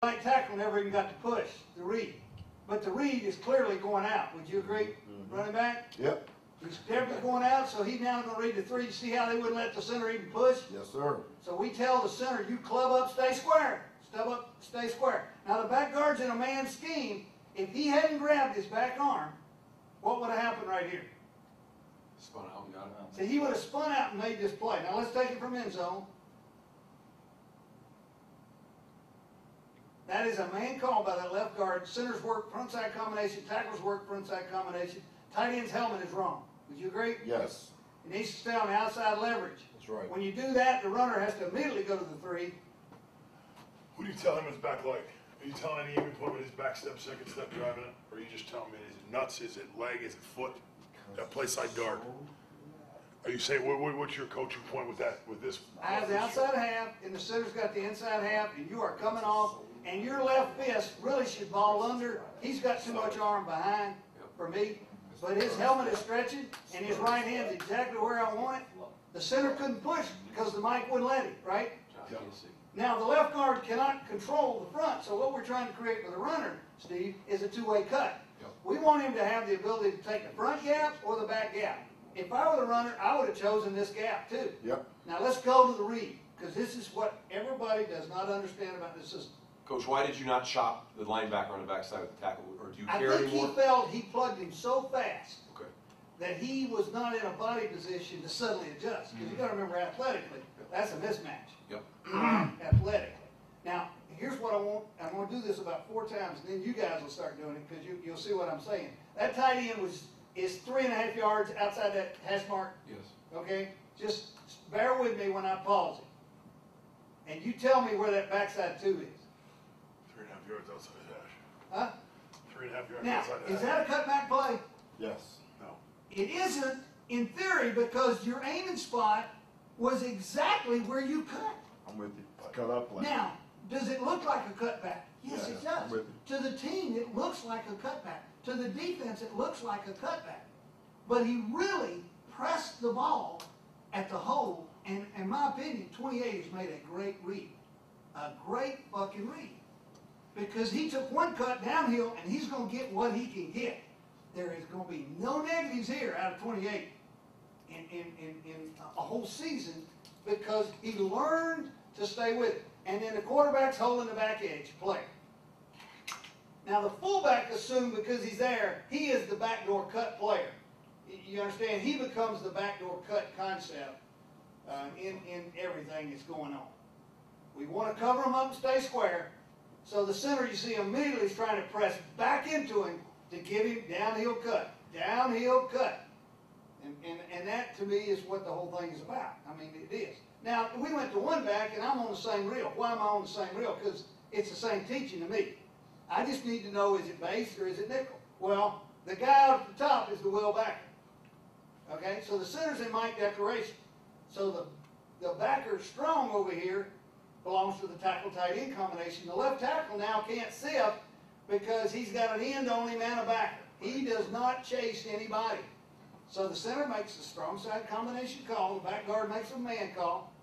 Right tackle never even got to push the read. But the read is clearly going out. Would you agree, running back? Yep. He's definitely going out, so he's now going to read the three. See how they wouldn't let the center even push? Yes, sir. So we tell the center, you club up, stay square. Stub up, stay square. Now the back guard's in a man scheme. If he hadn't grabbed his back arm, what would have happened right here? Spun out and got it. So he would have spun out and made this play. Now let's take it from end zone. That is a man call by the left guard. Centers work frontside combination. Tackles work frontside combination. Tight end's helmet is wrong. Would you agree? Yes. It needs to stay on the outside leverage. That's right. When you do that, the runner has to immediately go to the three. Who do you tell him his back leg? Are you telling any even put him in his back step, second step driving it? Or are you just telling me, is it nuts, is it leg, is it foot? That play side guard. Are you saying, what's your coaching point with that, with this? I have the outside half, and the center's got the inside half, and you are coming off, and your left fist really should ball under. He's got too much arm behind for me, but his helmet is stretching, and his right hand's exactly where I want it. The center couldn't push because the mic wouldn't let him, right? Yeah. Now, the left guard cannot control the front, so what we're trying to create for the runner, Steve, is a two-way cut. Yep. We want him to have the ability to take the front gap or the back gap. If I were the runner, I would have chosen this gap too. Yep. Now, let's go to the read, because this is what everybody does not understand about this system. Coach, why did you not chop the linebacker on the backside of the tackle, or do you care I think anymore? he felt he plugged him so fast Okay. that he was not in a body position to suddenly adjust. Because you got to remember, athletically, that's a mismatch. Yep. Athletically. Now, here's what I want. I'm going to do this about 4 times, and then you guys will start doing it because you'll see what I'm saying. That tight end is 3.5 yards outside that hash mark. Yes. Okay? Just bear with me when I pause it. And you tell me where that backside 2 is. 3.5 yards outside the hash. Huh? 3.5 yards Now, outside the is hash. that a cutback play? Yes. No. It isn't in theory because your aiming spot was exactly where you cut. I'm with you. It's cut up like. Now, does it look like a cutback? Yes, it I'm does. with To the team, it looks like a cutback. To the defense, it looks like a cutback. But he really pressed the ball at the hole, and in my opinion, 28 has made a great read. A great fucking read. Because he took one cut downhill, and he's going to get what he can get. There is going to be no negatives here out of 28 in a whole season because he learned to stay with it. And then the quarterback's holding the back edge player. Now the fullback assumed because he's there, he is the backdoor cut player. You understand? He becomes the backdoor cut concept in everything that's going on. We want to cover him up and stay square. So the center, you see, immediately is trying to press back into him to give him downhill cut. Downhill cut. And that, to me, is what the whole thing is about. I mean, it is. Now, we went to one back, and I'm on the same reel. Why am I on the same reel? Because it's the same teaching to me. I just need to know, is it base or is it nickel? Well, the guy up at the top is the will backer. Okay? So the center's in Mike declaration. So the backer strong over here belongs to the tackle tight end combination. The left tackle now can't sift because he's got an end on him and a backer. He does not chase anybody. So the center makes a strong side combination call. The back guard makes a man call.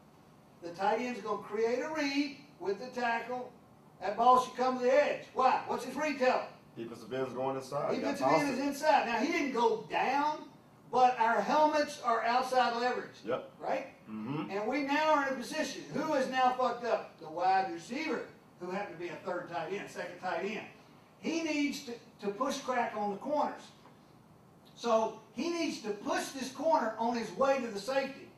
The tight end's going to create a read with the tackle. That ball should come to the edge. Why? What's his read tell him? Defensive end's going inside. Defensive end is inside. Now, he didn't go down, but our helmets are outside leverage. Yep. Right? Mm-hmm. And we now are in a position. Who is now fucked up? The wide receiver, who happened to be a third tight end, second tight end. He needs to push crack on the corners. So he needs to push this corner on his way to the safety.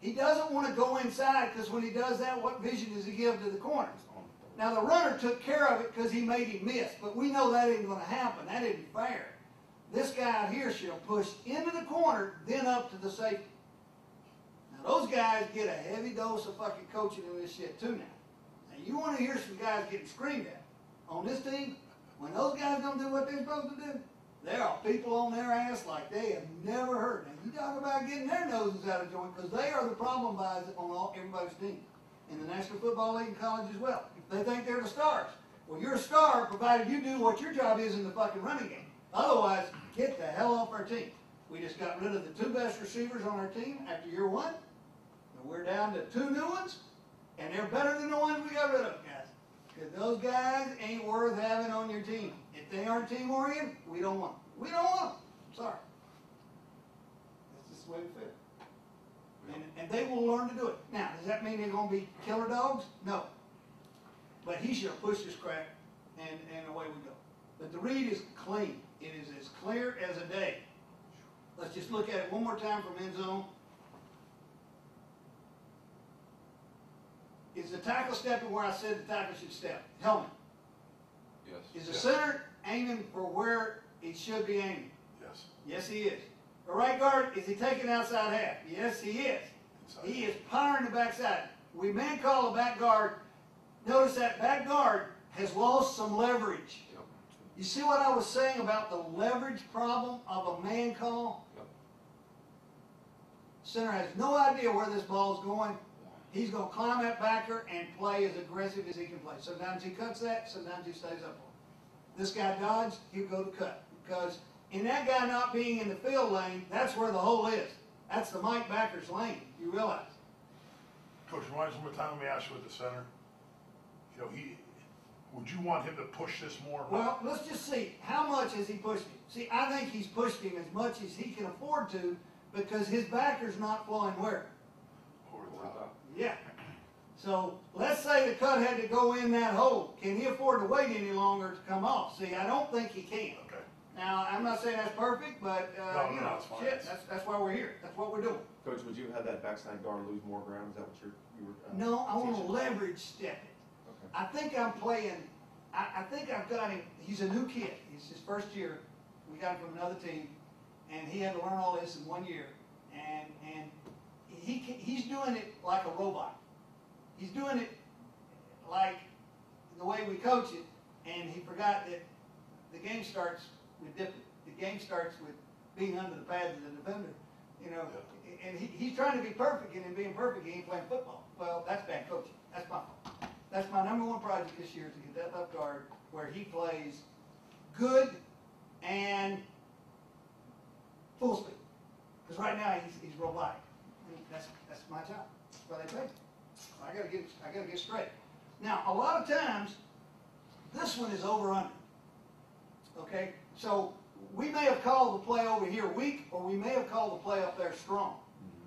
He doesn't want to go inside because when he does that, what vision does he give to the corners? Now the runner took care of it because he made him miss, but we know that ain't going to happen. That isn't fair. This guy out here should push into the corner, then up to the safety. Now those guys get a heavy dose of fucking coaching in this shit too now. Now you want to hear some guys getting screamed at. On this team, when those guys don't do what they're supposed to do, there are people on their ass like they have never heard. Now, you talk about getting their noses out of joint because they are the problem guys on everybody's team. In the National Football League and college as well. They think they're the stars. Well, you're a star provided you do what your job is in the fucking running game. Otherwise, get the hell off our team. We just got rid of the 2 best receivers on our team after year 1. And we're down to 2 new ones, and they're better than the ones we got rid of, guys. Because those guys ain't worth having on your team. If they aren't team-oriented, we don't want them. We don't want them. Sorry. That's just the way we feel. And they will learn to do it. Now, does that mean they're going to be killer dogs? No. But he should have pushed this crap, and away we go. But the read is clean. It is as clear as a day. Let's just look at it one more time from end zone. Is the tackle stepping where I said the tackle should step? Helmet. Yes. Is the center aiming for where it should be aiming? Yes. Yes, he is. The right guard, is he taking outside half? Yes, he is. Inside. He is powering the backside. We man call a back guard. Notice that back guard has lost some leverage. Yep. You see what I was saying about the leverage problem of a man call? Yep. Center has no idea where this ball is going. He's going to climb that backer and play as aggressive as he can play. Sometimes he cuts that, sometimes he stays up on it. This guy dodged, he'll go to cut. Because in that guy not being in the field lane, that's where the hole is. That's the Mike backer's lane, you realize. Coach, remind us one more time, let me ask you with the center. You know, would you want him to push this more? Well, let's just see. How much has he pushed him? See, I think he's pushed him as much as he can afford to because his backer's not flowing where? Over the Over the top. top. Yeah. So let's say the cut had to go in that hole. Can he afford to wait any longer to come off? See, I don't think he can. Okay. Now, I'm not saying that's perfect, but No, you no, know, it's fine. shit, that's why we're here. That's what we're doing. Coach, would you have that backside guard lose more ground? Is that what you were? No, I want to teaching? leverage step it. Okay. I think I'm playing. I think I've got him. He's a new kid. He's his first year. We got him from another team, and he had to learn all this in 1 year. And he's doing it like a robot. He's doing it like the way we coach it, and he forgot that the game starts with dipping. The game starts with being under the pads of the defender. You know, and he's trying to be perfect, and in being perfect, he ain't playing football. Well, that's bad coaching. That's my fault. That's my number one project this year, is to get that left guard where he plays good and full speed. Because right now he's robotic. I mean, that's my job. That's why they pay me. I gotta get straight. Now, a lot of times, this one is over under. Okay, so we may have called the play over here weak, or we may have called the play up there strong.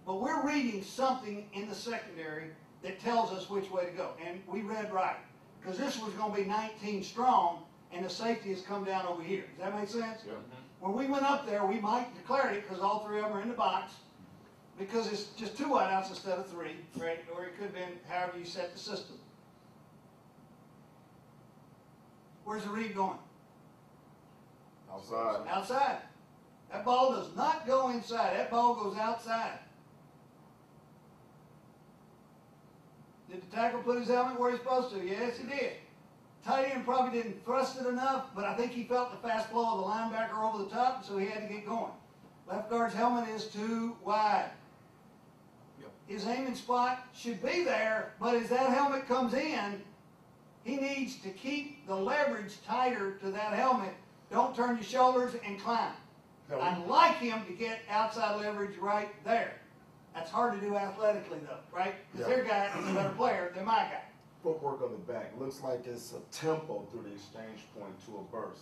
But we're reading something in the secondary that tells us which way to go. And we read right. Because this was going to be 19 strong, and the safety has come down over here. Does that make sense? Yep. When we went up there, we might declare it because all three of them are in the box. Because it's just 2 wideouts instead of 3, right? Or it could have been however you set the system. Where's the read going? Outside. Outside. That ball does not go inside. That ball goes outside. Did the tackle put his helmet where he's supposed to? Yes, he did. Tight end probably didn't thrust it enough, but I think he felt the fast flow of the linebacker over the top, so he had to get going. Left guard's helmet is too wide. Yep. His aiming spot should be there, but as that helmet comes in, he needs to keep the leverage tighter to that helmet. Don't turn your shoulders and climb. No, I'd like him to get outside leverage right there. That's hard to do athletically, though, right? Because Yeah. their guy is a better player than my guy. Footwork on the back looks like it's a tempo through the exchange point to a burst.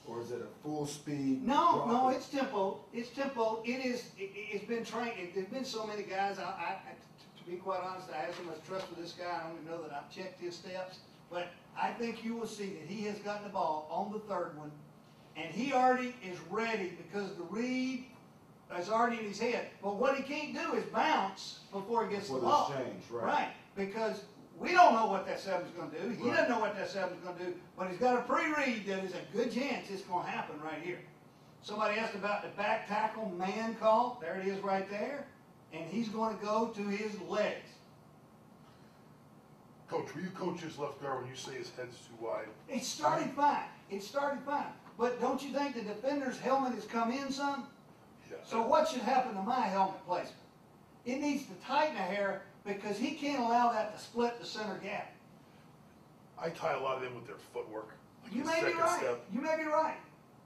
Or is it a full speed? No, drop? it's tempo. It's tempo. It's been trained. There's been so many guys. To be quite honest, I have so much trust for this guy. I don't even know that I've checked his steps. But I think you will see that he has gotten the ball on the third one, and he already is ready because the read is already in his head. But what he can't do is bounce before he gets For the the ball. exchange, right. Right, because we don't know what that seven's going to do. He Right. doesn't know what that seven's going to do, but he's got a pre-read that is a good chance it's going to happen right here. Somebody asked about the back tackle man call. There it is right there. And he's going to go to his legs. Coach, will you coach his left guard when you say his head's too wide? It started fine. It started fine. But don't you think the defender's helmet has come in some? Yeah. So what should happen to my helmet placement? It needs to tighten a hair because he can't allow that to split the center gap. I tie a lot of them with their footwork. Like You his may be second right. step. You may be right.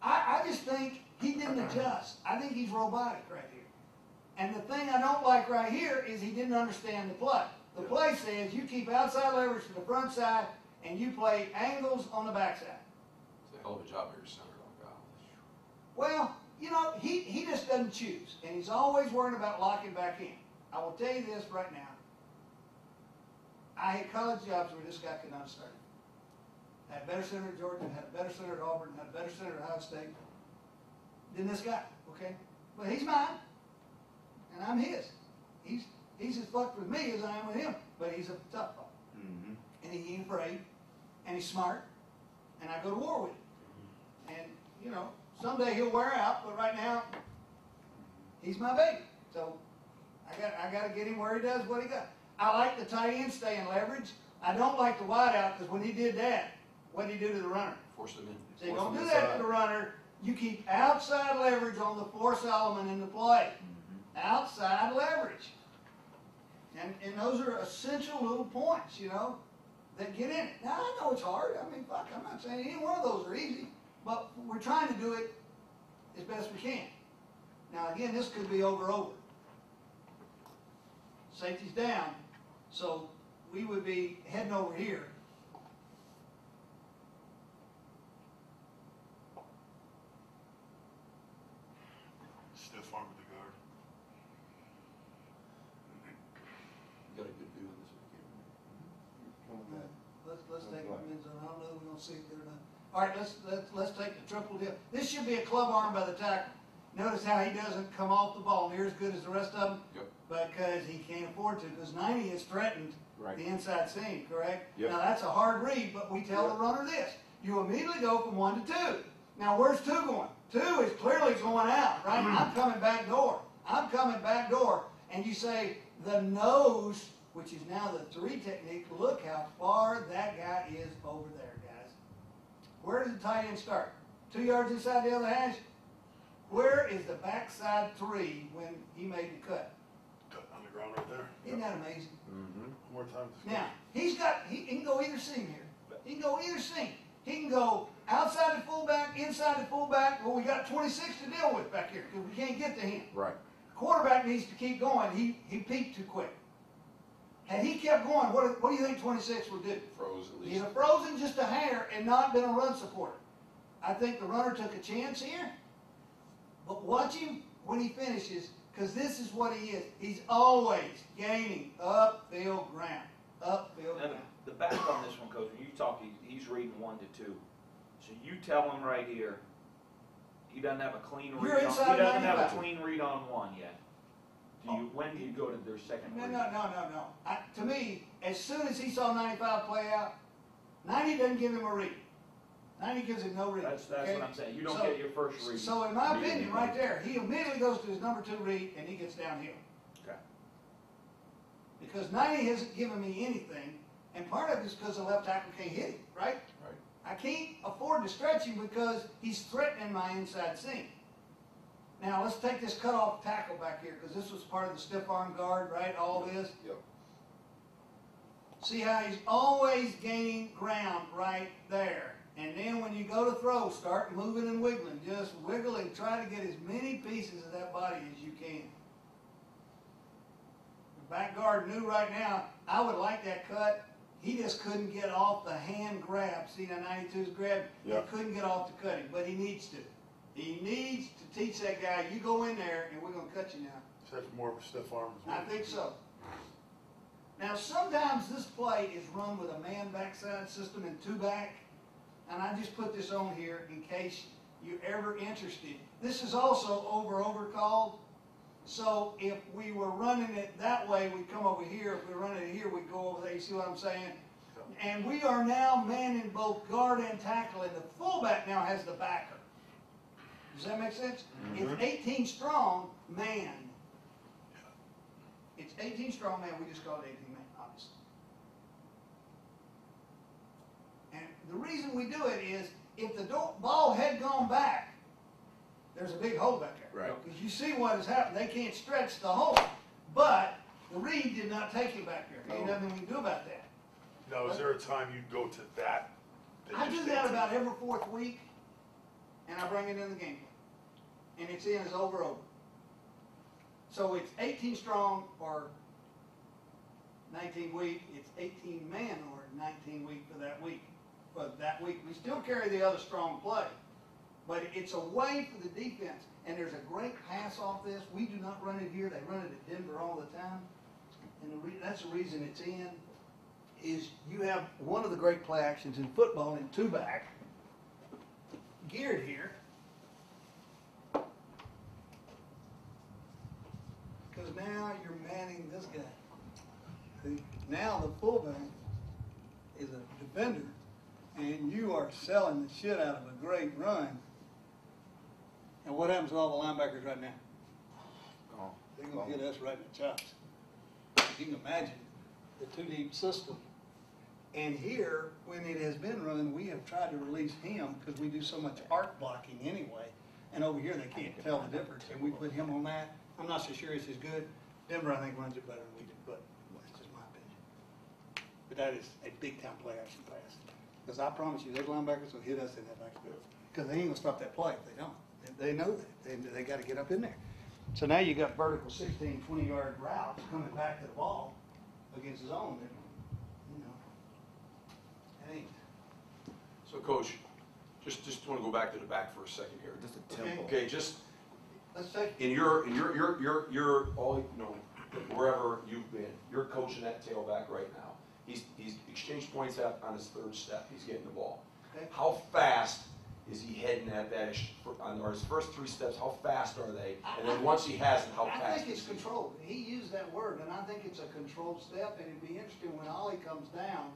I just think he didn't adjust. I think he's robotic right here. And the thing I don't like right here is he didn't understand the play. The play says you keep outside leverage to the front side and you play angles on the backside. It's a hell of a job here, Senator. Oh, Well, you know, he just doesn't choose, and he's always worrying about locking back in. I will tell you this right now. I had college jobs where this guy could not start. Had a better center at Georgia, had a better center at Auburn, had a better center at Ohio State than this guy, okay? But he's mine, and I'm his. He's as fucked with me as I am with him, but he's a tough fuck. Mm-hmm. And he ain't afraid, and he's smart, and I go to war with him. And, you know, someday he'll wear out, but right now, he's my baby. So I got to get him where he does what he got. I like the tight end staying leverage. I don't like the wide out because when he did that, what did he do to the runner? Forced them in. So you don't do that to the runner. You keep outside leverage on the force element in the play. Outside leverage. And those are essential little points, you know, that get in it. Now, I know it's hard. I mean, fuck, I'm not saying any one of those are easy. But we're trying to do it as best we can. Now, again, this could be over. Safety's down, so we would be heading over here. Stiff arm with the guard. You got a good view of this weekend. Let's take the men's zone. I don't know if we're gonna see it good or not. All right, let's take the triple dip. This should be a club arm by the tackle. Notice how he doesn't come off the ball near as good as the rest of them. Yep. Because he can't afford to. Because 90 has threatened the inside seam, correct? Yep. Now that's a hard read, but we tell the runner this: you immediately go from 1 to 2. Now where's 2 going? 2 is clearly going out, right? I'm coming back door. I'm coming back door, and you say the nose, which is now the 3 technique. Look how far that guy is over there, guys. Where does the tight end start? 2 yards inside the other hash? Where is the backside 3 when he made the cut? Cut on the ground right there. Isn't that amazing? Mm-hmm. One more time. Now, he can go either seam here. He can go either seam. He can go outside the fullback, inside the fullback. Well, we got 26 to deal with back here because we can't get to him. Right. Quarterback needs to keep going. He peaked too quick. Had he kept going, what do you think 26 would do? Froze at He'd least. have frozen just a hair and not been a run supporter. I think the runner took a chance here. But watch him when he finishes, because this is what he is. He's always gaining upfield ground. Upfield Now, ground. the back on this one, Coach, when you talk, he's reading 1 to 2. So you tell him right here, he doesn't have a clean read. You're On, inside he doesn't have 95. a clean read on 1 yet. When do you go to their second No, read? no. To me, as soon as he saw 95 play out, 90 doesn't give him a read. 90 gives him no read. That's okay? what I'm saying. You don't get your first read. So in my immediately. opinion, right there, he immediately goes to his number 2 read and he gets downhill. Okay. Because 90 hasn't given me anything, and part of it is because the left tackle can't hit him, right? Right. I can't afford to stretch him because he's threatening my inside seam. Now let's take this cutoff tackle back here, because this was part of the stiff arm guard, right? All this. Yep. See how he's always gaining ground right there. And then when you go to throw, start moving and wiggling. Just wiggle and try to get as many pieces of that body as you can. The back guard knew right now, I would like that cut. He just couldn't get off the hand grab. See that 92's grab? Yeah. He couldn't get off the cutting, but he needs to. He needs to teach that guy, you go in there and we're going to cut you now. So that's more of a stiff arm as well. I think so. Now, sometimes this play is run with a man backside system and 2 back. And I just put this on here in case you're ever interested. This is also over called. So if we were running it that way, we'd come over here. If we were running it here, we'd go over there. You see what I'm saying? And we are now manning both guard and tackle, and the fullback now has the backer. Does that make sense? Mm-hmm. It's 18 strong man. It's 18 strong man. We just call it 18 man, obviously. And the reason we do it is if the ball had gone back, there's a big hole back there. Right. Because you see what has happened. They can't stretch the hole. But the reed did not take him back there. Ain't No. nothing we can do about that. Now, is there a time you'd go to that? I do that about every 4th week, and I bring it in the game plan. And it's in as over. So it's 18 strong or 19 week, it's 18 man or 19 week for that week. We still carry the other strong play, but it's a way for the defense. And there's a great pass off this. We do not run it here. They run it at Denver all the time. And that's the reason it's in, is you have one of the great play actions in football in two back, geared here. Because now you're manning this guy. See, now the fullback is a defender, and you are selling the shit out of a great run. And what happens to all the linebackers right now? Oh, They're going to hit us right in the chops. You can imagine the two-deep system. And here, when it has been run, we have tried to release him because we do so much arc blocking anyway. And over here, they can't tell the difference. And we put him on that. I'm not so sure it's as good. Denver, I think, runs it better than we do, but that's just my opinion. But that is a big-time play action pass. Because I promise you, those linebackers will hit us in that backfield. Because they ain't going to stop that play if they don't. They know that. They got to get up in there. So now you got vertical 16, 20-yard routes coming back to the ball against his own. You know, that ain't. So, Coach, just want to go back to the back for a second here. Just a tempo. Okay, just Let's take. in your all, you know, wherever you've been, you're coaching that tailback right now. He's exchanged points out on his third step. He's getting the ball. Okay. How fast is he heading at that, or his first three steps, how fast are they? And then once he has it, how I fast think it's is he? controlled. He used that word, and I think it's a controlled step, and it'd be interesting when Ollie comes down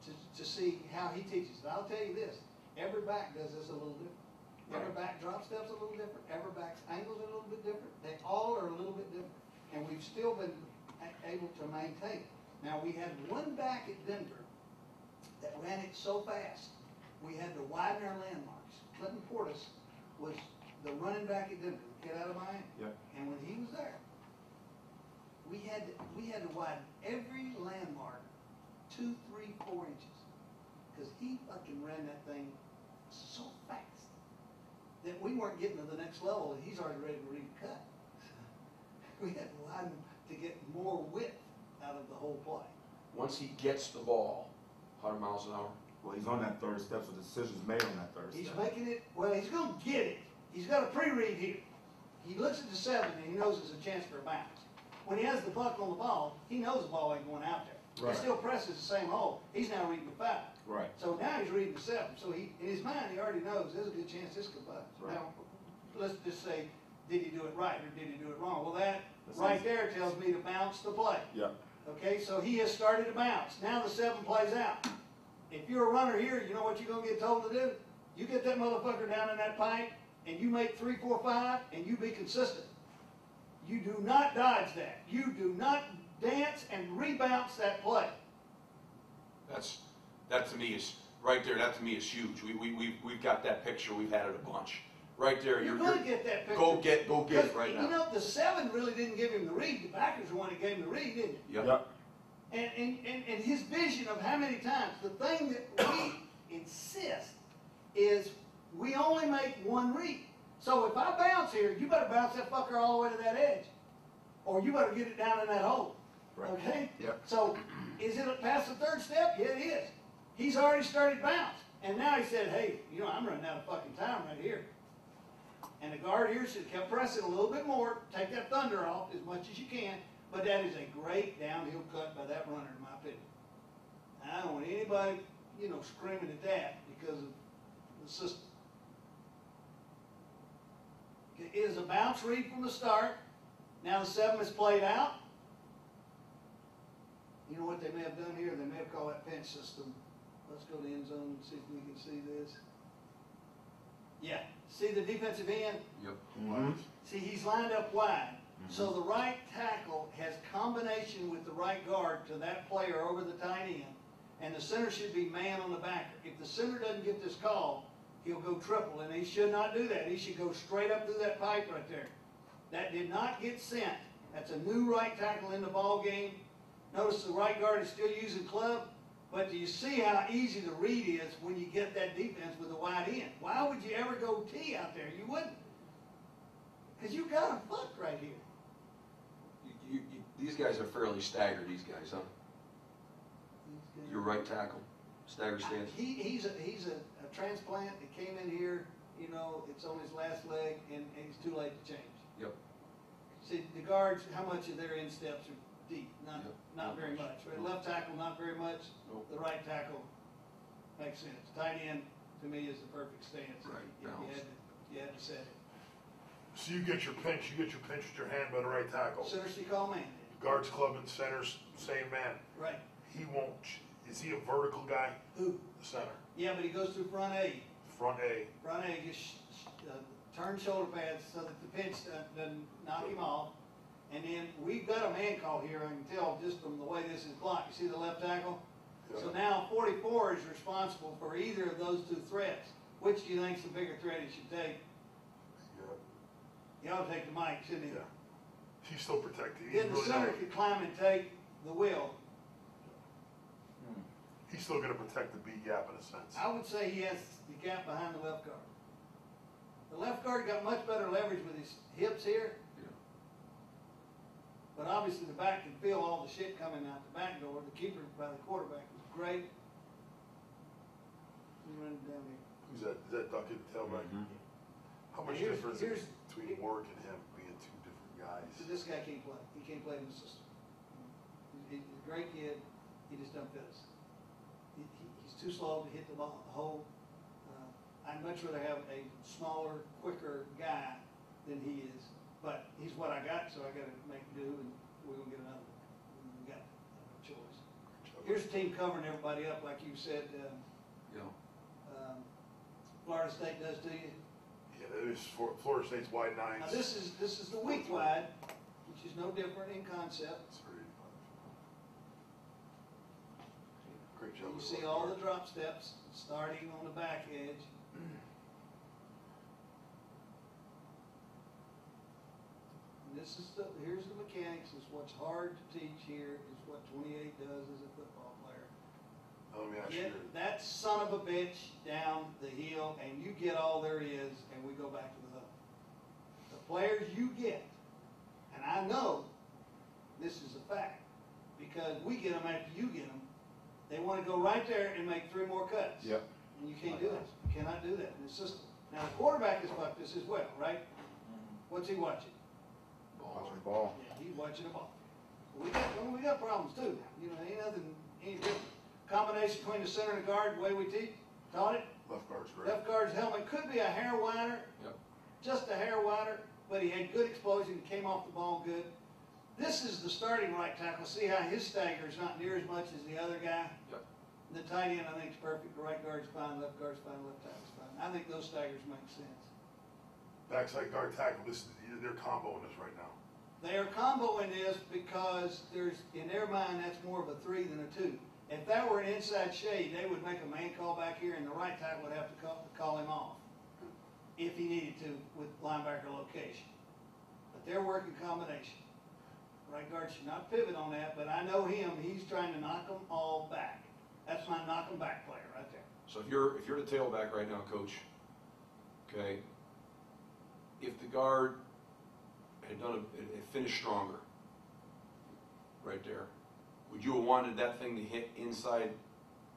to see how he teaches it. I'll tell you this, every back does this a little different. Every back drop step's a little different. Every back's angles are a little bit different. They all are a little bit different. And we've still been able to maintain it. Now, we had one back at Denver that ran it so fast, we had to widen our landmarks. Clinton Portis was the running back at Denver, the kid out of Miami. Yep. And when he was there, we had to widen every landmark 2, 3, 4 inches. Because he fucking ran that thing so fast that we weren't getting to the next level and he's already ready to read the cut. We had to widen to get more width out of the whole play. Once he gets the ball, 100 miles an hour. Well, he's on that third step, so the decision's made on that third He's step. making it, well, he's going to get it. He's got a pre-read here. He looks at the 7 and he knows there's a chance for a bounce. When he has the buck on the ball, he knows the ball ain't going out there. Right. He still presses the same hole. He's now reading the 5. Right. So now he's reading the 7. So he, in his mind, he already knows there's a good chance this could bounce. Right. Now, let's just say, did he do it right or did he do it wrong? Well, that That's right easy. there tells me to bounce the play. Yep. Okay, so he has started to bounce. Now the 7 plays out. If you're a runner here, you know what you're going to get told to do? You get that motherfucker down in that pipe, and you make 3, 4, 5, and you be consistent. You do not dodge that. You do not dance and rebounce that play. That to me is, right there, that to me is huge. We've got that picture, we've had it a bunch. Right there, You're going to get that picture. Go get it right now. You know, the 7 really didn't give him the read. The backers are the one that gave him the read, didn't it? Yep. And his vision of how many times, the thing that we insist is we only make one read. So if I bounce here, you better bounce that fucker all the way to that edge. Or you better get it down in that hole. Right. Okay? Yep. So is it past the 3rd step? Yeah, it is. He's already started bounce. And now he said, hey, you know, I'm running out of fucking time right here. And the guard here should have kept pressing a little bit more, take that thunder off as much as you can. But that is a great downhill cut by that runner, in my opinion. And I don't want anybody, you know, screaming at that because of the system. It is a bounce read from the start. Now the 7 is played out. You know what they may have done here? They may have called that pinch system. Let's go to end zone and see if we can see this. Yeah, see the defensive end? Yep. Mm-hmm. See, he's lined up wide. So the right tackle has combination with the right guard to that player over the tight end, and the center should be man on the backer. If the center doesn't get this call, he'll go triple, and he should not do that. He should go straight up through that pipe right there. That did not get sent. That's a new right tackle in the ball game. Notice the right guard is still using club, but do you see how easy the read is when you get that defense with a wide end? Why would you ever go T out there? You wouldn't. Because you got a fuck right here. These guys are fairly staggered, these guys, huh? Your right tackle, stagger stance. He's a transplant that came in here, you know, it's on his last leg, and he's too late to change. Yep. See, the guards, how much of their insteps are deep? Not, Yep. not very much. Right, left tackle, not very much. Nope. The right tackle makes sense. Tight end, to me, is the perfect stance. Right, If balance. you had to set it. So you get your pinch with your hand by the right tackle. Center C call man. Guards club and centers, same man. Right. He won't, is he a vertical guy? Who? The center. Yeah, but he goes through front A. Front A. Front A, just turn shoulder pads so that the pinch doesn't knock him off. And then we've got a man call here, I can tell just from the way this is blocked. You see the left tackle? So now 44 is responsible for either of those two threats. Which do you think's the bigger threat he should take? He ought to take the mic, shouldn't he? Yeah. He's still protected. He's Then the really center not, could climb and take the wheel. he's still gonna protect the B gap in a sense. I would say he has the gap behind the left guard. The left guard got much better leverage with his hips here. Yeah. But obviously the back can feel all the shit coming out the back door. The keeper by the quarterback was great. Let me run it down here. Who's that? Is that Duckett, tailback? How much Here's- difference here's- between Warwick and him being two different guys? So this guy can't play. He can't play in the system. He's a great kid. He just don't fit us. He's too slow to hit the ball, the hole. I'd much rather have a smaller, quicker guy than he is. But he's what I got, so I got to make do, and we're gonna get another one. We got no choice. Here's a team covering everybody up, like you said. Yeah. Florida State does to you. Yeah, there's Florida State's wide nines. Now this is the weak wide, which is no different in concept. It's very great job. You with see left all guard. the drop steps starting on the back edge. And this is here's the mechanics. Is what's hard to teach here. Is what 28 does as a football player. Let me ask Get you. that son of a bitch down the hill, and you get all there is, and we go back to the huddle. The players you get, and I know this is a fact, because we get them after you get them, they want to go right there and make 3 more cuts. Yep. And you can't do that. You cannot do that in the system. Now, the quarterback has fucked this as well, right? What's he watching? Watching ball. Yeah, he's watching the ball. We got problems too. You know, ain't nothing any different. Combination between the center and the guard, the way we taught it. Left guard's great. Left guard's helmet could be a hair wider, Yep. just a hair wider, but he had good explosion, came off the ball good. This is the starting right tackle. See how his stagger is not near as much as the other guy? Yep. The tight end, I think, is perfect. The right guard's fine, left guard's fine, left tackle's fine. I think those staggers make sense. Backside guard tackle. They're comboing this right now. They are comboing this because there's, in their mind, that's more of a 3 than a 2. If that were an inside shade, they would make a man call back here, and the right tackle would have to call him off if he needed to with linebacker location. But they're working combination. Right guard should not pivot on that, but I know him. He's trying to knock them all back. That's my knock them back player right there. So if you're the tailback right now, coach, okay, if the guard had finished stronger, right there, would you have wanted that thing to hit inside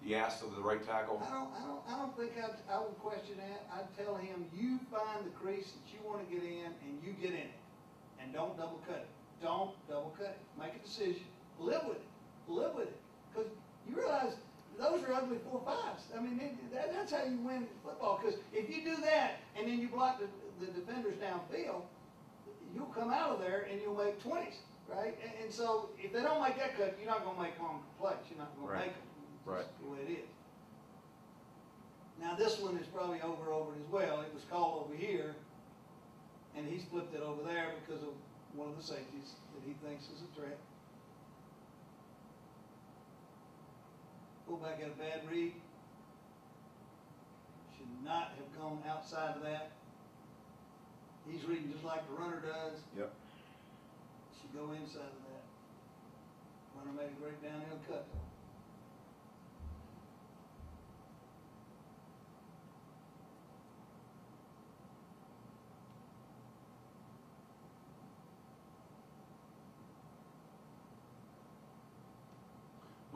the ass of the right tackle? I don't think I would question that. I'd tell him, you find the crease that you want to get in, and you get in it, and don't double cut it. Don't double cut it. Make a decision. Live with it. Live with it. Because you realize those are ugly 4-5s. I mean, that's how you win football. Because if you do that and then you block the defenders downfield, you'll come out of there and you'll make 20s, right? And so if they don't make that cut, you're not going to make long plays. You're not going to make them. Right. That's the way it is. Now this one is probably over it as well. It was called over here, and he's flipped it over there because of one of the safeties that he thinks is a threat. Fullback got a bad read. Should not have gone outside of that. He's reading just like the runner does. Yep. Should go inside of that. Runner made a great downhill cut though.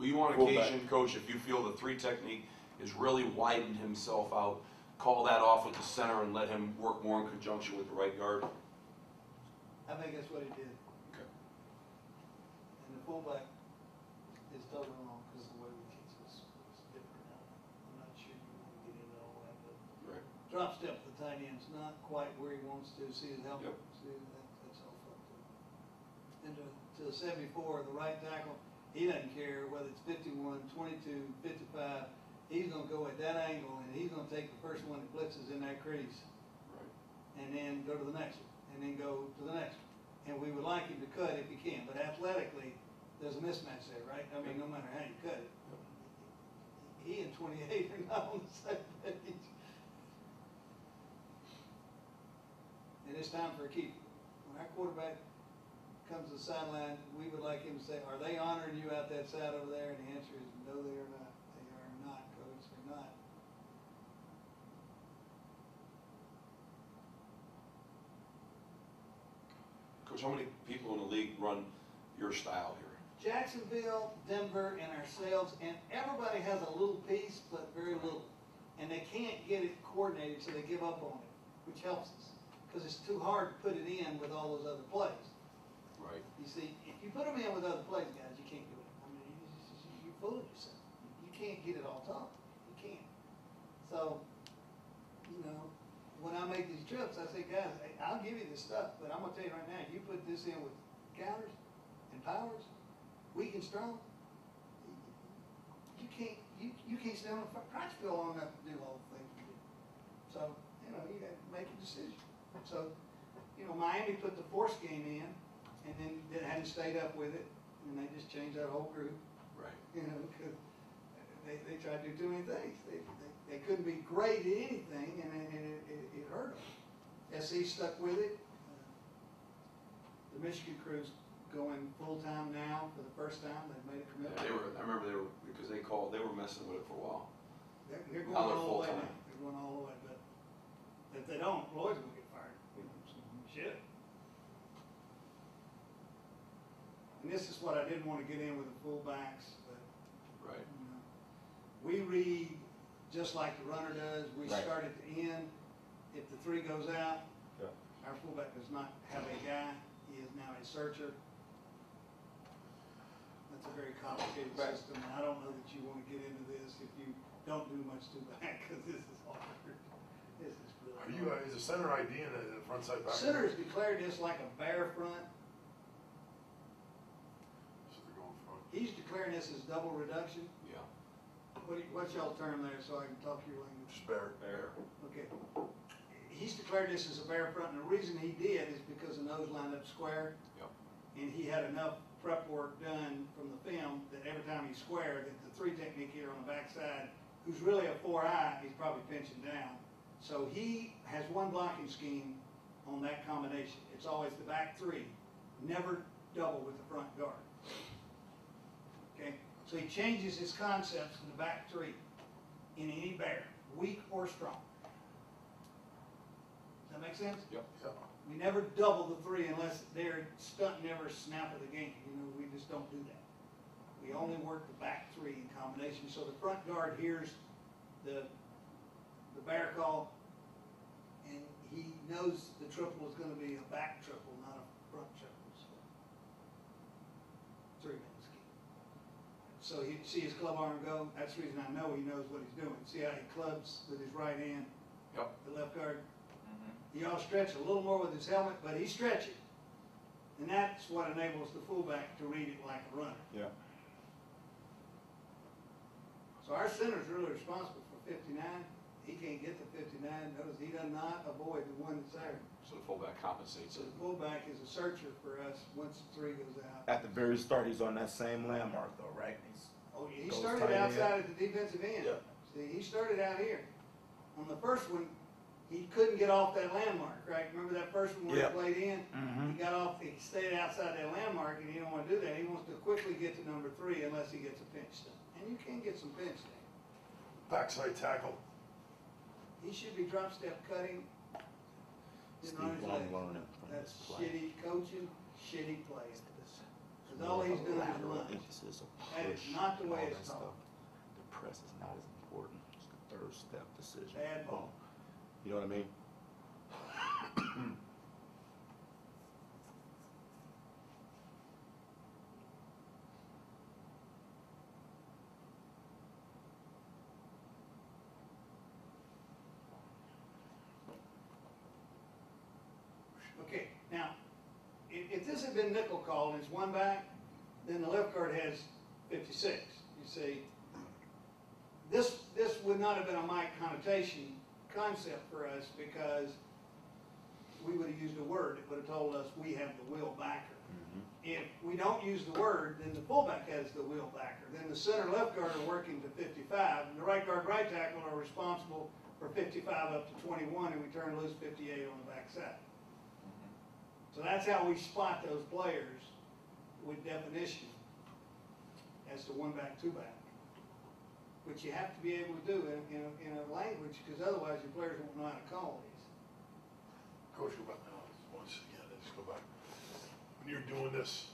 Well, you on Fullback. occasion, coach, if you feel the three technique has really widened himself out, call that off with the center and let him work more in conjunction with the right guard. I think that's what he did. Okay. And the fullback is totally wrong because the way we teach is different now. I'm not sure you want to get into all that, but Right. drop step for the tight end's not quite where he wants to. See his helmet? Yep. See, that's all fucked up. And to the 74, the right tackle, he doesn't care whether it's 51, 22, 55. He's going to go at that angle, and he's going to take the first one that blitzes in that crease, Right. and then go to the next one, and then go to the next one. And we would like him to cut if he can, but athletically, there's a mismatch there, right? I mean, no matter how you cut it. He and 28 are not on the same page. And it's time for a keeper. When our quarterback comes to the sideline, we would like him to say, are they honoring you out that side over there? And the answer is, no, they are not. They are not, coach. They're not. Coach, how many people in the league run your style here? Jacksonville, Denver, and ourselves, and everybody has a little piece, but very little. And they can't get it coordinated, so they give up on it, which helps us. Because it's too hard to put it in with all those other plays. Right. You see, if you put them in with other plays, guys, you can't do it. I mean, you're fooling yourself. You can't get it all done. You can't. So, you know, when I make these trips, I say, guys, hey, I'll give you this stuff, but I'm going to tell you right now, you put this in with counters and powers, weak and strong, you can't stay on the practice field long enough to do all the things you do. So, you know, you got to make a decision. So, you know, Miami put the force game in, and then they hadn't stayed up with it, and they just changed that whole group. Right. You know, because they tried to do too many things. They couldn't be great at anything, and it hurt them. SC stuck with it. The Michigan crew's going full-time now for the first time. They've made a Yeah, commitment. I remember they were, because they were messing with it for a while. They're going Now they're all the way full-time. now. They're going all the way, but if they don't, Lloyd's gonna get fired. Shit. And this is what I didn't want to get in with the fullbacks, but Right. you know, we read just like the runner does. We Right. start at the end. If the three goes out, Yeah. our fullback does not have a guy. He is now a searcher. That's a very complicated Right. system, and I don't know that you want to get into this if you don't do much to back, because this is hard. This is Are really you, hard. is the center ID in the front side back? Center has declared this like a bear front. So they're going front. He's declaring this as double reduction. Yeah. What's y'all term there so I can talk your language? Just bear. There. Okay. He's declared this as a bear front, and the reason he did is because the nose lined up square. Yep. And he had enough prep work done from the film that every time he squared, that the three technique here on the backside, who's really a 4-eye, he's probably pinching down. So he has one blocking scheme on that combination. It's always the back three, never double with the front guard. Okay? So he changes his concepts to the back three in any bear, weak or strong. Does that make sense? Yep. Yeah. We never double the three unless they're stunting every snap of the game. You know, we just don't do that. We only work the back three in combination. So the front guard hears the bear call, and he knows the triple is going to be a back triple, not a front triple. So 3-man scheme. So you see his club arm go. That's the reason I know he knows what he's doing. See how he clubs with his right hand, Yep. the left guard. He ought to stretch a little more with his helmet, but he's stretching. And that's what enables the fullback to read it like a runner. Yeah. So our center's really responsible for 59. He can't get to 59. Notice he does not avoid the one that's there. So the fullback compensates So it. the fullback is a searcher for us once the three goes out. At the very start, he's on that same landmark though, right? Oh, he Goes started tight end. outside at the defensive end. Yeah. See, he started out here. On the first one, he couldn't get off that landmark, right? Remember that first one where Yeah. he played in? Mm-hmm. He got off, he stayed outside that landmark, and he don't want to do that. He wants to quickly get to number 3 unless he gets a pinch done. And you can get some pinch done. Backside tackle. He should be drop step cutting. Didn't run his legs. That's shitty coaching, shitty playing. Because all he's doing is Lateral running. emphasis of That is push, not the way all it's that taught. stuff. The press is not as important. It's the third step decision. Bad ball. You know what I mean? Okay, now, if this had been nickel called and it's one back, then the left guard has 56. You see, this would not have been a Mike connotation concept for us because we would have used a word that would have told us we have the wheel backer. If we don't use the word, then the fullback has the wheel backer. Then the center left guard are working to 55, and the right guard, right tackle are responsible for 55 up to 21, and we turn loose 58 on the backside. So that's how we spot those players with definition as to one back, two back. Which you have to be able to do in a language, because otherwise your players won't know how to call these. Coach, go back now, once again, let's go back. When you're doing this,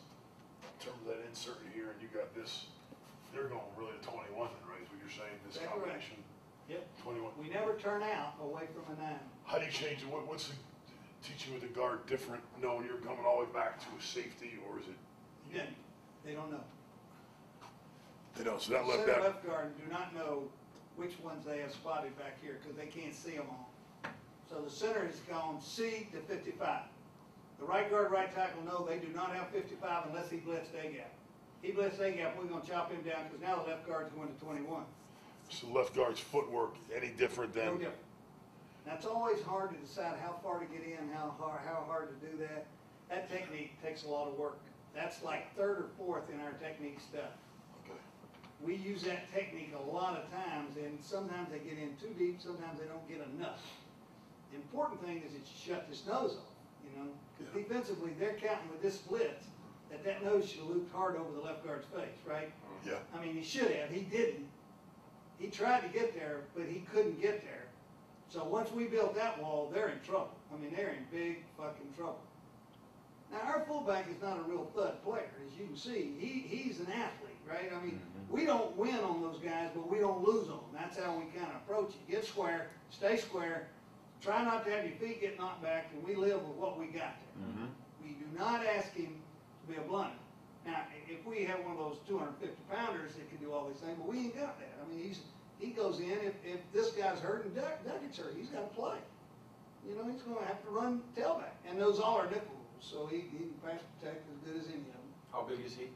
in terms of that insert here, and you got this, they're going really to 21 then, right, is what you're saying, this That's correct. combination? Yep. 21. We never turn out away from a 9. How do you change it? What's the teaching with the guard different, knowing you're coming all the way back to a safety, or is it? Yeah, they don't know. They don't, so that left Center that, left guard do not know which ones they have spotted back here because they can't see them all. So the center has gone C to 55. The right guard, right tackle, no, they do not have 55 unless he blitzed A gap. He blitzed A gap, we're going to chop him down because now the left guard's going to 21. so the left guard's footwork, any different No than? different. Now, it's always hard to decide how far to get in, how hard to do that. That technique takes a lot of work. That's like third or fourth in our technique stuff. Okay. We use that technique a lot of times, and sometimes they get in too deep, sometimes they don't get enough. The important thing is that you shut this nose off, you know, because Yeah. defensively, they're counting with this blitz, that nose should have looped hard over the left guard's face, right? Yeah, I mean, he should have, he didn't. He tried to get there, but he couldn't get there. So once we built that wall, they're in trouble. I mean, they're in big fucking trouble. Now, our fullback is not a real thud player, as you can see. He's an athlete, right? I mean, we don't win on those guys, but we don't lose on them. That's how we kind of approach it. Get square, stay square, try not to have your feet get knocked back, and we live with what we got there. We do not ask him to be a blunder. Now, if we have one of those 250-pounders that can do all these things, but we ain't got that. I mean, he goes in, if this guy's hurt and Doug gets hurt, he's got to play. You know, he's going to have to run tailback. And those all are nickel rules, so he can pass protect as good as any of them. How big is he?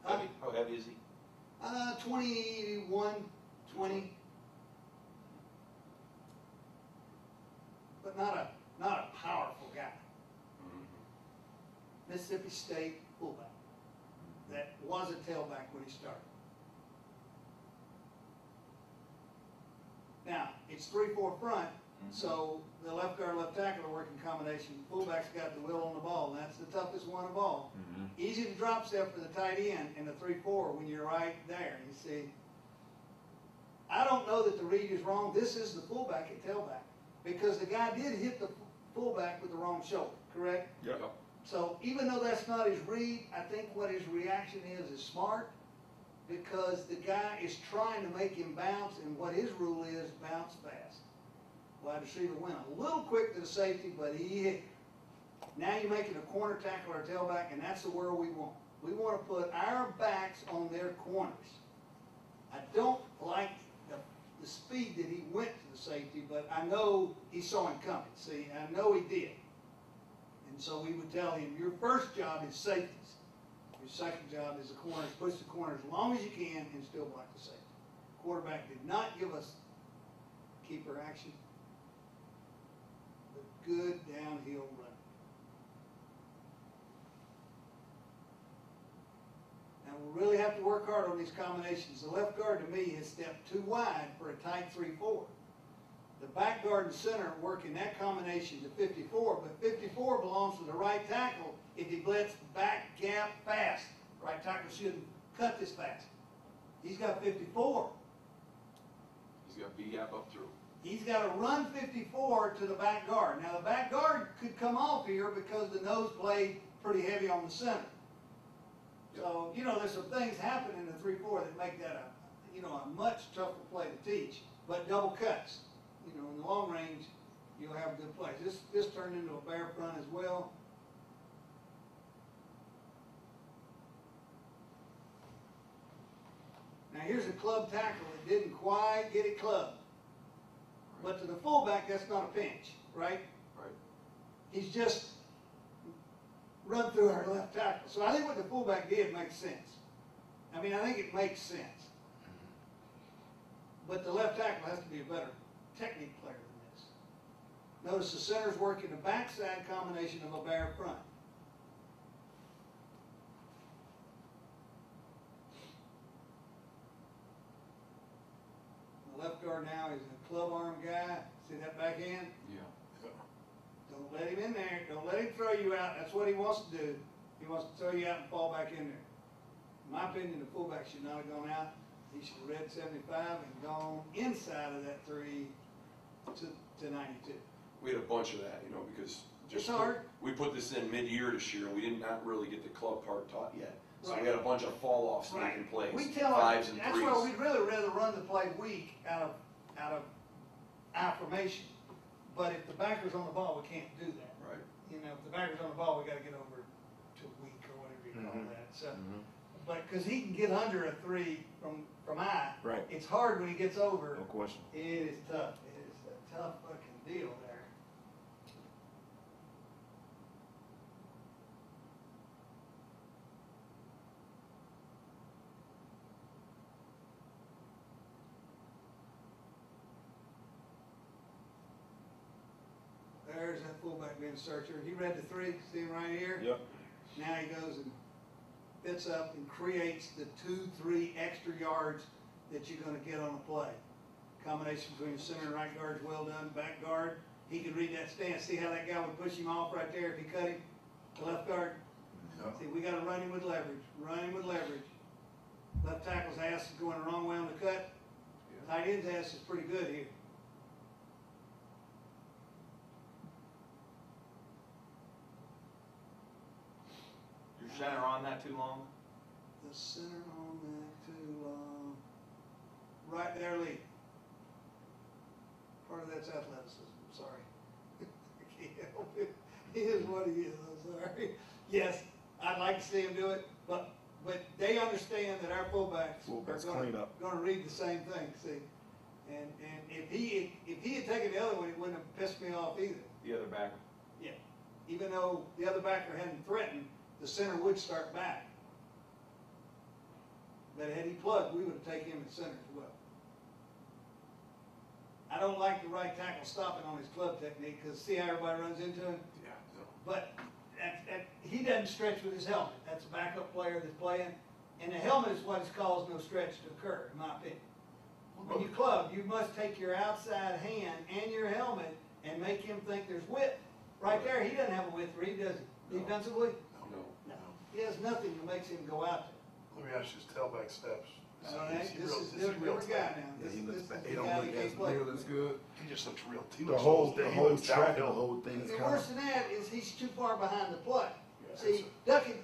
Huh? How heavy is he? 21, 20. But not a powerful guy. Mississippi State fullback that was a tailback when he started. Now, it's 3-4 front, so the left guard, left tackle are working combination. Fullback's got the wheel on the ball, and that's the toughest one of all. Easy to drop step for the tight end in the 3-4 when you're right there. You see, I don't know that the read is wrong. This is the fullback at tailback because the guy did hit the fullback with the wrong shoulder, correct? Yep. So even though that's not his read, I think what his reaction is smart because the guy is trying to make him bounce, and what his rule is, bounce fast. Wide receiver went a little quick to the safety, but he hit. Now you're making a corner tackle or tailback, and that's the word we want. We want to put our backs on their corners. I don't like the speed that he went to the safety, but I know he saw him coming. See, I know he did. And so we would tell him, your first job is safeties. Your second job is the corners. Push the corners as long as you can and still block the safety. Quarterback did not give us keeper action, but good downhill run. Now we really have to work hard on these combinations. The left guard to me has stepped too wide for a tight 3-4. The back guard and center work in that combination to 54, but 54 belongs to the right tackle if he blitz back gap fast. Right tackle shouldn't cut this fast. He's got 54. He's got B gap up through. He's got to run 54 to the back guard. Now the back guard could come off here because the nose played pretty heavy on the center. So, you know, there's some things happen in the 3-4 that make that a much tougher play to teach, but double cuts. You know, in the long range, you'll have good plays. This turned into a bear front as well. Now here's a club tackle that didn't quite get it clubbed. But to the fullback, that's not a pinch, right? Right. He's just run through our left tackle. So I think what the fullback did makes sense. I mean, I think it makes sense. But the left tackle has to be a better technique player than this. Notice the center's working the backside combination of a bear front. The left guard now is a club arm guy. See that backhand? Yeah. Don't let him in there. Don't let him throw you out. That's what he wants to do. He wants to throw you out and fall back in there. In my opinion, the fullback should not have gone out. He should have read 75 and gone inside of that 3 to 92. We had a bunch of that, you know, because It's hard. we put this in mid-year this year, and we did not really get the club part taught yet. So Right. we had a bunch of fall-offs making plays, We tell fives them, and that's threes. why we'd really rather run the play weak out of affirmation. But if the backer's on the ball, we can't do that. Right. You know, if the backer's on the ball, we gotta get over to weak or whatever you call that. So, but, cause he can get under a 3 from I. Right. It's hard when he gets over. No question. It is tough. It is a tough fucking deal there. There's that fullback being searcher. He read the 3, see him right here? Yep. Now he goes and fits up and creates the 2-3 extra yards that you're gonna get on a play. Combination between the center and right guard is well done. Back guard, he can read that stance. See how that guy would push him off right there if he cut him? The left guard. See, we gotta run him with leverage. Run him with leverage. Left tackle's ass is going the wrong way on the cut. Tight end's ass is pretty good here. Your center on that too long? The center on that too long. Right there, Lee. Part of that's athleticism, I'm sorry. I can't help it. He is what he is, I'm sorry. Yes, I'd like to see him do it, but they understand that our fullbacks Fullbacks are clean up. gonna read the same thing, see? And if he had taken the other one, it wouldn't have pissed me off either. The other back. Yeah. Even though the other backer hadn't threatened, the center would start back. But had he plugged, we would have taken him at center as well. I don't like the right tackle stopping on his club technique, because see how everybody runs into him? Yeah. But he doesn't stretch with his helmet. That's a backup player that's playing. And the helmet is what has caused no stretch to occur, in my opinion. When you club, you must take your outside hand and your helmet and make him think there's width. Right there, he doesn't have a width read, does he? No. Defensively? No. No. He has nothing that makes him go out there. Let me ask you, his tailback steps. All right, this is a different guy now. Yeah, he looks bad. This He is the don't guy look that as can't play. nearly as good. He just looks real. He The looks whole, almost- the he whole looks track, the downhill. whole thing is And kind worse of. than that is he's too far behind the play. Yeah, See, ducking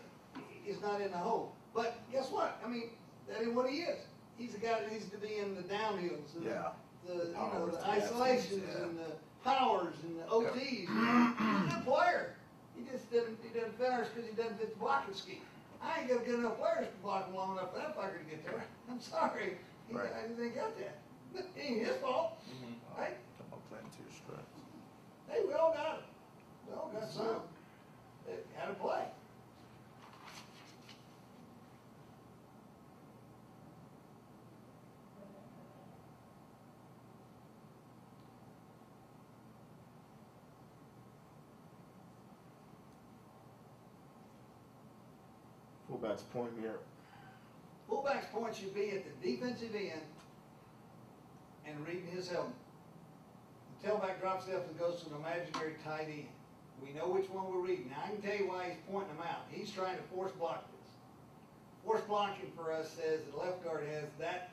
is not in the hole. But guess what? I mean, that is what he is. He's a guy that needs to be in the downhills, and Yeah. the Powers, the the isolations, gases, yeah. and the powers, and the OTs. He's a good player. He doesn't finish because he doesn't fit the blocking scheme. I ain't got good enough players to block him long enough for that fucker to get there. I'm sorry. Right. I didn't got that. It ain't his fault. Right? Come on, playing to your strengths. Hey, we all got it. We all got some. They had to play. Fullback's pointing here. Fullback's point should be at the defensive end and reading his helmet. The tailback drops left and goes to an imaginary tight end. We know which one we're reading. Now, I can tell you why he's pointing them out. He's trying to force block this. Force blocking for us says the left guard has that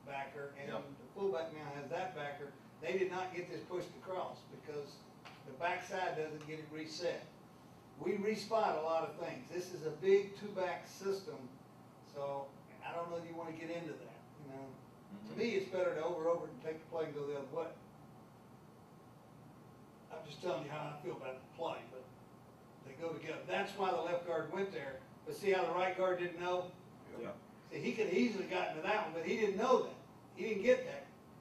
backer and Yep. the fullback now has that backer. They did not get this pushed across because the backside doesn't get it reset. We respot a lot of things. This is a big two-back system So, I don't know if you wanna get into that, you know? To me, it's better to over and take the play and go the other way. I'm just telling you how I feel about the play, but they go together. That's why the left guard went there, but see how the right guard didn't know? Yeah. See, he could have easily gotten to that one, but he didn't know that. He didn't get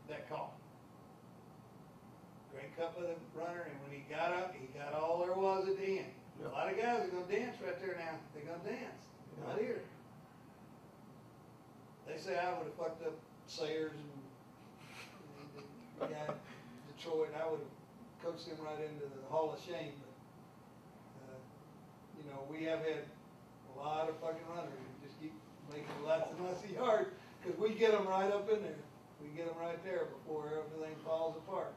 that call. Great cup of the runner, and when he got up, he got all there was at the end. Yeah. A lot of guys are gonna dance right there now. They're gonna dance. Not here. They say I would have fucked up Sayers and the guy in Detroit. I would have coached him right into the Hall of Shame. But, you know, we have had a lot of fucking runners who just keep making lots and lots of yards because we get them right up in there. We get them right there before everything falls apart.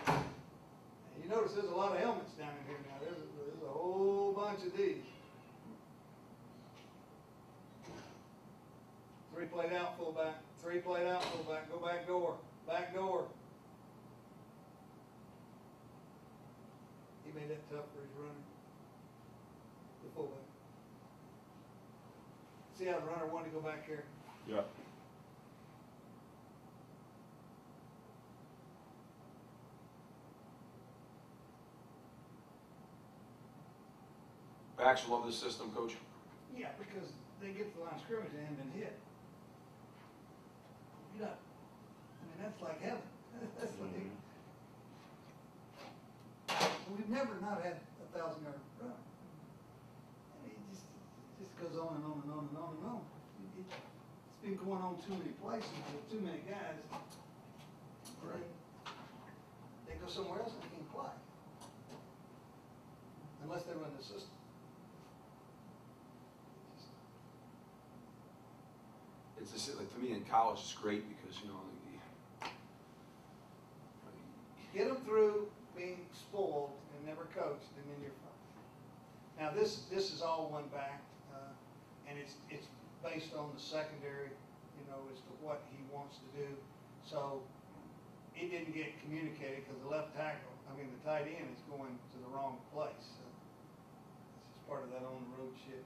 And you notice there's a lot of helmets down in here now. There's a whole bunch of these. 3 played out, fullback. 3 played out, fullback. Go back door. Back door. He made that tough for his runner. The fullback. See how the runner wanted to go back here? Yeah. Backs love this system, Coach. Yeah, because they get to the line of scrimmage and haven't been hit. You know, I mean, that's like heaven. That's like, we've never not had a 1,000-yard run. I mean, it just goes on and on and on and on and on. It's been going on too many places with too many guys. Right. They go somewhere else and they can't play. Unless they run the system. It's just, like, to me in college, it's great because, you know, Get them through being spoiled and never coached, and then you're fine. Now this is all one back, and it's based on the secondary, you know, as to what he wants to do. So it didn't get communicated because the left tackle, I mean the tight end, is going to the wrong place. So this is part of that on the road shit.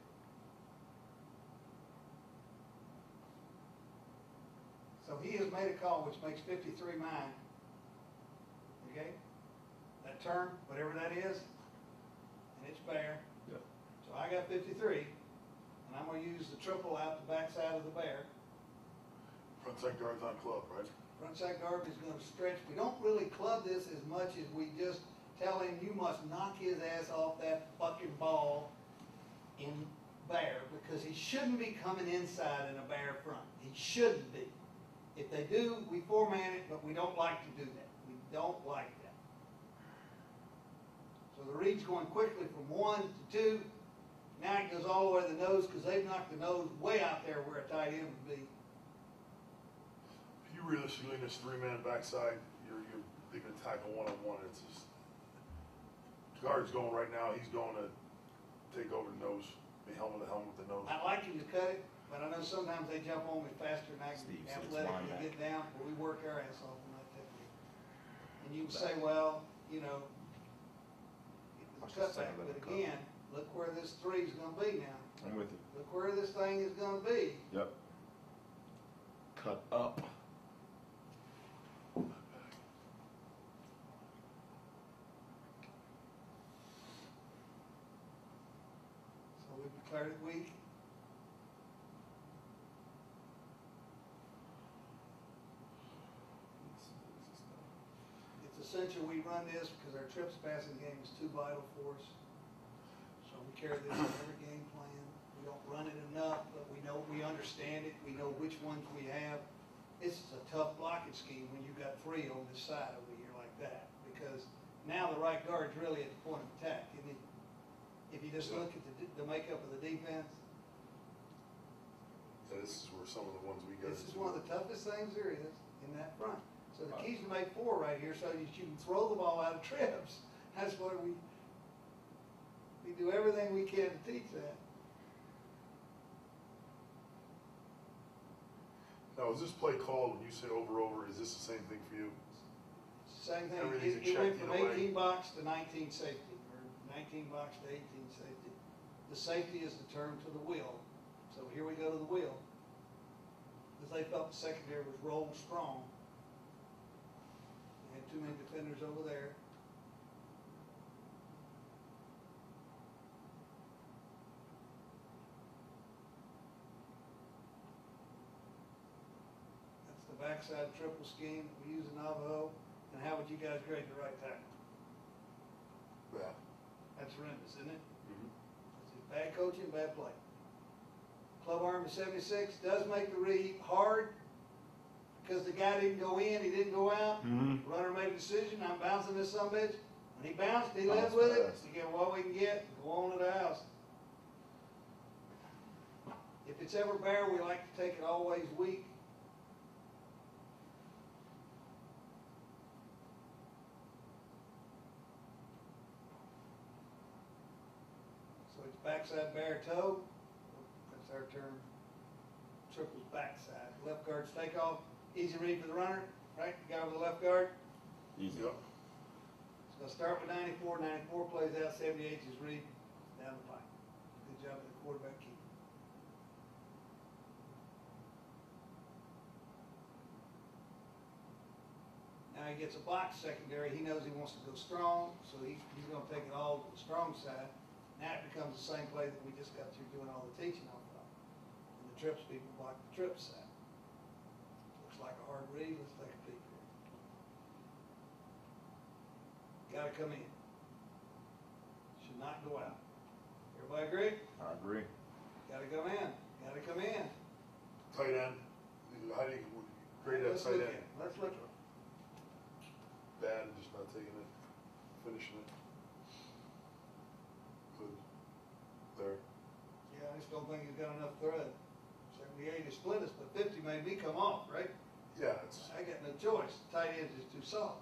So he has made a call which makes 53 mine. Okay? That term, whatever that is, and it's bear. Yeah. So I got 53, and I'm gonna use the triple out the backside of the bear. Frontside guard's on club, right? Frontside guard is gonna stretch. We don't really club this as much as we just tell him you must knock his ass off that fucking ball in bear because he shouldn't be coming inside in a bear front. He shouldn't be. If they do, we foreman it, but we don't like to do that. We don't like that. So the read's going quickly from 1 to 2. Now it goes all the way to the nose because they've knocked the nose way out there where a tight end would be. If you realistically in this 3-man backside, you're gonna tackle one-on-one. It's just guard's going right now. He's going to take over the nose, be helmet to helmet with the nose. I like him to cut it, but I know sometimes they jump on me faster than I can Steve said it's athletically linebacker. get down, but we work our ass off in that technique. And you can say, well, you know, it's a cutback, but again, look where this 3 is gonna be now. I'm with you. Look where this thing is gonna be. Yep. Cut up. So we declared it weak. It's essential we run this because our trips passing game is too vital for us. So we carry this in every game plan. We don't run it enough, but we know, we understand it. We know which ones we have. This is a tough blocking scheme when you've got 3 on this side over here like that. Because now the right guard's really at the point of attack, isn't he? If you just look at the makeup of the defense, And this is where some of the ones we got. this is one of the toughest things there is in that front. So the key's to make 4 right here so that you can throw the ball out of trips. That's what we do everything we can to teach that. Now, is this play called when you say over, is this the same thing for you? Same thing, Everything's it went checked from either way. 18 box to 19 safety, or 19 box to 18 safety. The safety is the term to the will. So here we go to the wheel. Because they felt the secondary was rolled strong. They had too many defenders over there. That's the backside triple scheme that we use in Navajo. And how would you guys grade the right tackle? Yeah. That's horrendous, isn't it? Mhm. It's just bad coaching, bad play. Club Army 76 does make the read hard because the guy didn't go in, he didn't go out. Mm-hmm. Runner made a decision, I'm bouncing this sumbitch. When he bounced, he Bounce lived with it. fast. You get what we can get, go on to the house. If it's ever bare, we like to take it always weak. So it's backside bare toe. That's our term. Triples backside. Left guard's take off. Easy read for the runner, right? The guy with the left guard. Easy. Yep. So start with 94. 94 plays out. 78 is read down the pipe. Good job of the quarterback keeper. Now he gets a box secondary. He knows he wants to go strong, so he's going to take it all to the strong side. Now it becomes the same play that we just got through doing all the teaching off of. And the trips people block the trip side. Looks like a hard read. Let's take a peek here. Got to come in. Should not go out. Everybody agree? I agree. Got to come in. Got to come in. Tight end. How do you grade that Let's tight look end? at it. Let's look at it. Bad, just not taking it, finishing it. Good. There. Yeah, I just don't think he's got enough thread. 78 is split us, but 50 made me come off, right? Yeah, it's, I got no choice. Tight end is too soft.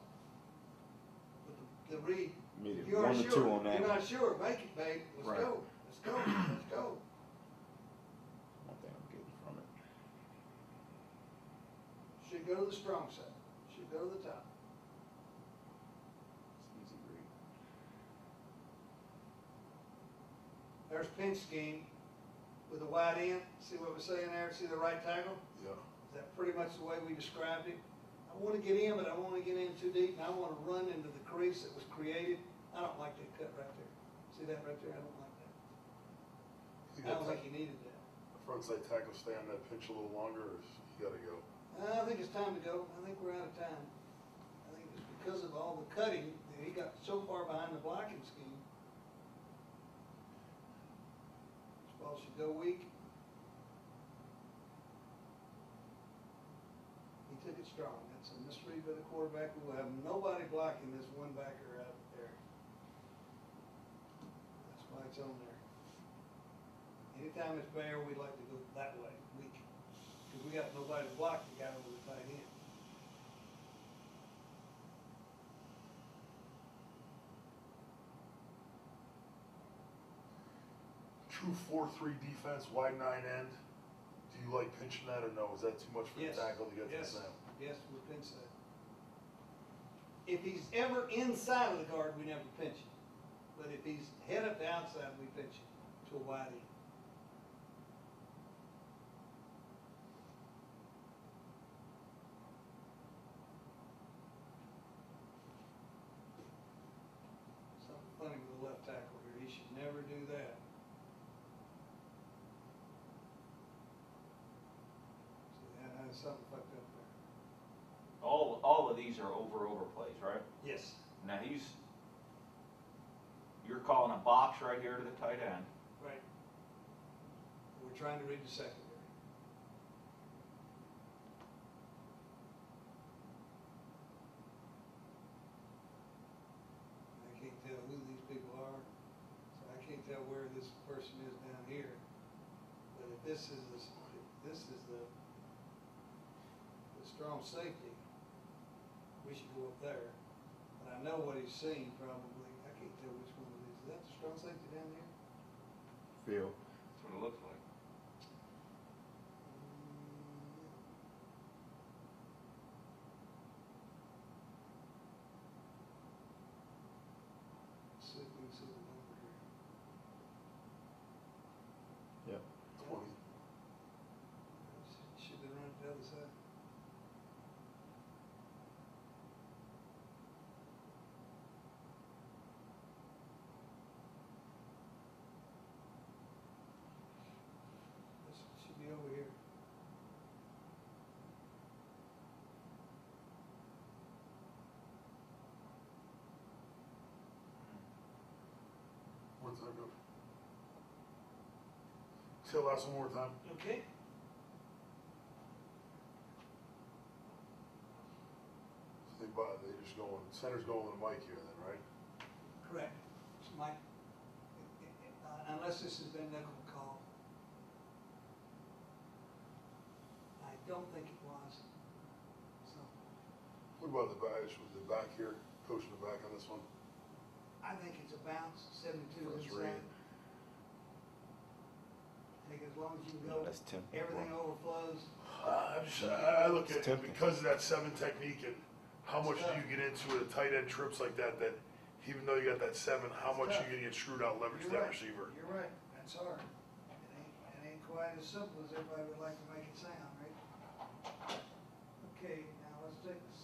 But the read, Medium. you aren't 1 to sure. 2 on that. You're not sure. Make it, babe. Let's Right. go. Let's go. Let's go. I think I'm getting from it. Should go to the strong side. Should go to the top. It's easy read. There's pinch scheme with a wide end. See what we're saying there? See the right tackle? yeah. Is that pretty much the way we described it? I want to get in, but I want to get in too deep, and I want to run into the crease that was created. I don't like that cut right there. See that right there? I don't like that. You I don't got think you needed that. the front side tackle stay on that pinch a little longer, or you gotta go? I think it's time to go. I think we're out of time. I think it's because of all the cutting that he got so far behind the blocking scheme. This ball should go weak. He took it strong. That's a misread by the quarterback. We will have nobody blocking this one backer out there. That's why it's on there. Anytime it's bare, we like to go that way, weak. Because we got nobody to block the guy over the tight end. True 4-3 defense, wide 9 end. Do you like pinching that or no? Is that too much for the Yes. tackle to get to the Yes. snap? Yes, we pinch that. If he's ever inside of the guard, we never pinch him. But if he's head up to outside, we pinch him to a wide end. Something funny with the left tackle here. He should never do that. See, that's something fucked up there. All of these are over plays, right? Yes. Now you're calling a box right here to the tight end. Right. We're trying to read the secondary. I can't tell who these people are, so I can't tell where this person is down here. But if this is the strong safety, we should go up there. But I know what he's seen probably. I can't tell which one it is. Is that the strong safety down there? Feel. That's what it looks like. See if we can see the number here. Yep. 20. more time, Coach. Say the last one more time. Okay? They just going, center's going with a mic here then, right? Correct. It's Mike, unless this has been nickel called. I don't think it was. So, What about the back, with the back here, coaching the back on this one? I think it's a bounce, 72 Let's inside. read. I think as long as you can go, That's tempting. everything overflows. I look at It's it tempting. because of that 7 technique and how much do you get into it, a tight end trips like that, that even though you got that 7, how It's much tough. you gonna get screwed out leverage You're that right. receiver? You're right, that's hard. It ain't quite as simple as everybody would like to make it sound, right? Okay, now let's take the